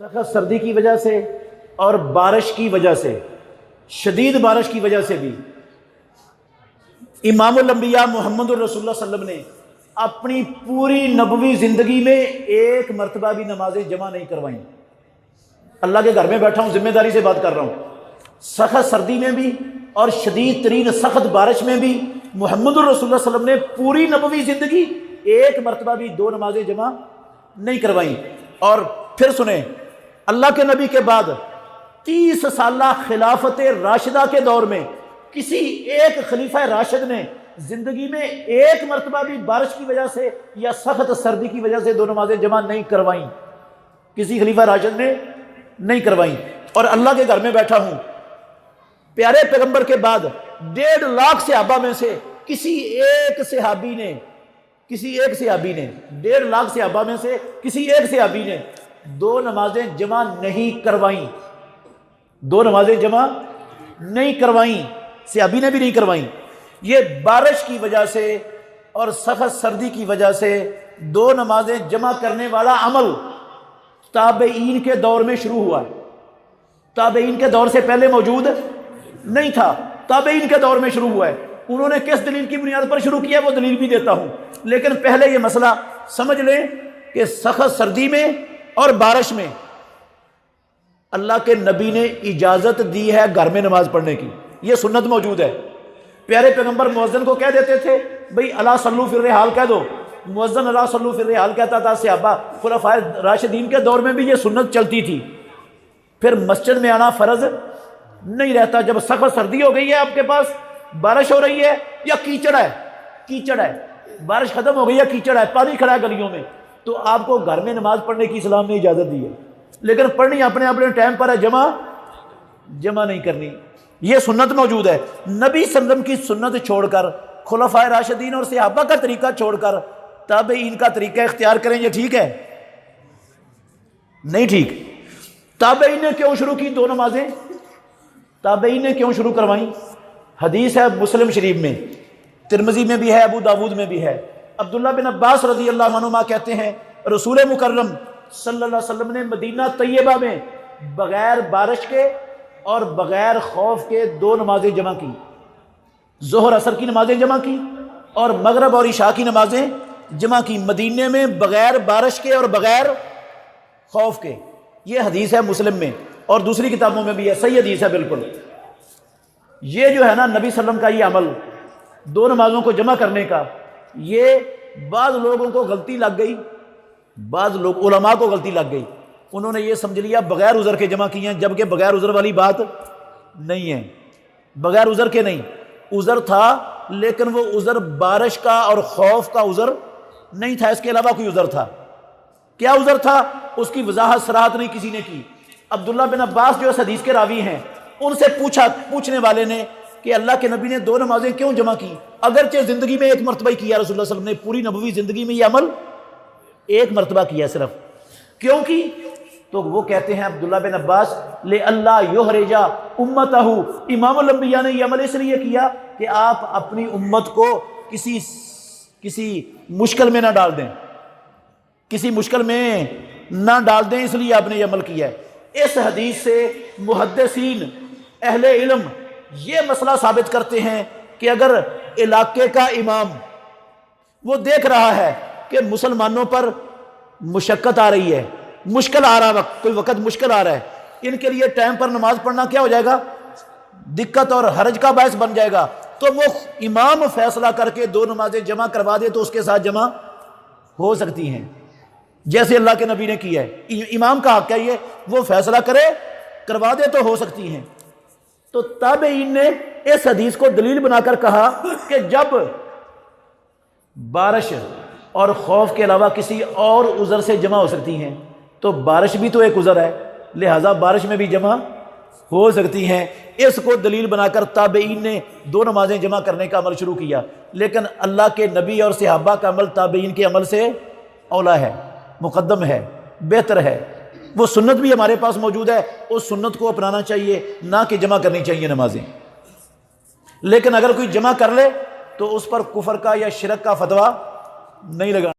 سخت سردی کی وجہ سے اور بارش کی وجہ سے، شدید بارش کی وجہ سے بھی امام الانبیاء محمد الرسول اللہ صلی اللہ علیہ وسلم نے اپنی پوری نبوی زندگی میں ایک مرتبہ بھی نمازیں جمع نہیں کروائیں۔ اللہ کے گھر میں بیٹھا ہوں، ذمہ داری سے بات کر رہا ہوں، سخت سردی میں بھی اور شدید ترین سخت بارش میں بھی محمد الرسول اللہ صلی اللہ علیہ وسلم نے پوری نبوی زندگی ایک مرتبہ بھی دو نمازیں جمع نہیں کروائیں۔ اور پھر سنیں، اللہ کے نبی کے بعد 30 سالہ خلافت راشدہ کے دور میں کسی ایک خلیفہ راشد نے زندگی میں ایک مرتبہ بھی بارش کی وجہ سے یا سخت سردی کی وجہ سے دو نمازیں جمع نہیں کروائیں، کسی خلیفہ راشد نے نہیں کروائیں۔ اور اللہ کے گھر میں بیٹھا ہوں، پیارے پیغمبر کے بعد 1.5 لاکھ صحابہ میں سے کسی ایک صحابی نے 1.5 لاکھ صحابہ میں سے کسی ایک صحابی نے دو نمازیں جمع نہیں کروائیں، دو نمازیں جمع نہیں کروائیں، صحابی نے بھی نہیں کروائیں۔ یہ بارش کی وجہ سے اور سخت سردی کی وجہ سے دو نمازیں جمع کرنے والا عمل تابعین کے دور میں شروع ہوا ہے، تابعین کے دور سے پہلے موجود نہیں تھا، تابعین کے دور میں شروع ہوا ہے۔ انہوں نے کس دلیل کی بنیاد پر شروع کیا وہ دلیل بھی دیتا ہوں، لیکن پہلے یہ مسئلہ سمجھ لیں کہ سخت سردی میں اور بارش میں اللہ کے نبی نے اجازت دی ہے گھر میں نماز پڑھنے کی، یہ سنت موجود ہے۔ پیارے پیغمبر مؤذن کو کہہ دیتے تھے بھئی الا صلو فی الرحال کہہ دو، مؤذن الا صلو فی الرحال کہتا تھا۔ صحابہ خلفائے راشدین کے دور میں بھی یہ سنت چلتی تھی۔ پھر مسجد میں آنا فرض نہیں رہتا۔ جب سخت سردی ہو گئی ہے، آپ کے پاس بارش ہو رہی ہے یا کیچڑ ہے، بارش ختم ہو گئی ہے، کیچڑ ہے، پانی کھڑا ہے گلیوں میں، تو آپ کو گھر میں نماز پڑھنے کی اسلام نے اجازت دی ہے، لیکن پڑھنی اپنے اپنے ٹائم پر ہے، جمع نہیں کرنی، یہ سنت موجود ہے۔ نبی صلی اللہ علیہ وسلم کی سنت چھوڑ کر، خلفائے راشدین اور صحابہ کا طریقہ چھوڑ کر تابعین کا طریقہ اختیار کریں، یہ ٹھیک ہے؟ نہیں ٹھیک۔ تابعین نے کیوں شروع کی دو نمازیں؟ تابعین نے کیوں شروع کروائیں؟ حدیث ہے مسلم شریف میں، ترمذی میں بھی ہے، ابو داود میں بھی ہے۔ عبداللہ بن عباس رضی اللہ عنہما کہتے ہیں رسول مکرم صلی اللہ علیہ وسلم نے مدینہ طیبہ میں بغیر بارش کے اور بغیر خوف کے دو نمازیں جمع کی، ظہر اثر کی نمازیں جمع کی اور مغرب اور عشاء کی نمازیں جمع کی، مدینے میں بغیر بارش کے اور بغیر خوف کے۔ یہ حدیث ہے مسلم میں اور دوسری کتابوں میں بھی ہے، صحیح حدیث ہے بالکل۔ یہ جو ہے نا نبی صلی اللہ علیہ وسلم کا یہ عمل دو نمازوں کو جمع کرنے کا، یہ بعض لوگوں کو غلطی لگ گئی، بعض لوگ علماء کو غلطی لگ گئی، انہوں نے یہ سمجھ لیا بغیر عذر کے جمع کیے ہیں، جبکہ بغیر عذر والی بات نہیں ہے، بغیر عذر کے نہیں، عذر تھا لیکن وہ عذر بارش کا اور خوف کا عذر نہیں تھا، اس کے علاوہ کوئی عذر تھا۔ کیا عذر تھا؟ اس کی وضاحت صراحت نہیں کسی نے کی۔ عبداللہ بن عباس جو اس حدیث کے راوی ہیں، ان سے پوچھنے والے نے کہ اللہ کے نبی نے دو نمازیں کیوں جمع کی، اگرچہ زندگی میں ایک مرتبہ ہی کیا، رسول اللہ صلی اللہ علیہ وسلم نے پوری نبوی زندگی میں یہ عمل ایک مرتبہ کیا صرف، کیوں کی؟ تو وہ کہتے ہیں عبداللہ بن عباس لِأَلَّا يُحْرِجَ أُمَّتَهُ، امام الانبیاء نے یہ عمل اس لیے کیا کہ آپ اپنی امت کو کسی مشکل میں نہ ڈال دیں، کسی مشکل میں نہ ڈال دیں، اس لیے آپ نے یہ عمل کیا ہے۔ اس حدیث سے محدثین اہل علم یہ مسئلہ ثابت کرتے ہیں کہ اگر علاقے کا امام وہ دیکھ رہا ہے کہ مسلمانوں پر مشقت آ رہی ہے، مشکل آ رہا کوئی وقت مشکل آ رہا ہے، ان کے لیے ٹائم پر نماز پڑھنا کیا ہو جائے گا؟ دقت اور حرج کا باعث بن جائے گا، تو وہ امام فیصلہ کر کے دو نمازیں جمع کروا دے تو اس کے ساتھ جمع ہو سکتی ہیں، جیسے اللہ کے نبی نے کیا ہے۔ امام کا حق ہے یہ، وہ فیصلہ کروا دے تو ہو سکتی ہیں۔ تو تابعین نے اس حدیث کو دلیل بنا کر کہا کہ جب بارش اور خوف کے علاوہ کسی اور عذر سے جمع ہو سکتی ہیں تو بارش بھی تو ایک عذر ہے، لہٰذا بارش میں بھی جمع ہو سکتی ہیں۔ اس کو دلیل بنا کر تابعین نے دو نمازیں جمع کرنے کا عمل شروع کیا، لیکن اللہ کے نبی اور صحابہ کا عمل تابعین کے عمل سے اولا ہے، مقدم ہے، بہتر ہے۔ وہ سنت بھی ہمارے پاس موجود ہے، اس سنت کو اپنانا چاہیے، نہ کہ جمع کرنی چاہیے نمازیں۔ لیکن اگر کوئی جمع کر لے تو اس پر کفر کا یا شرک کا فتویٰ نہیں لگا۔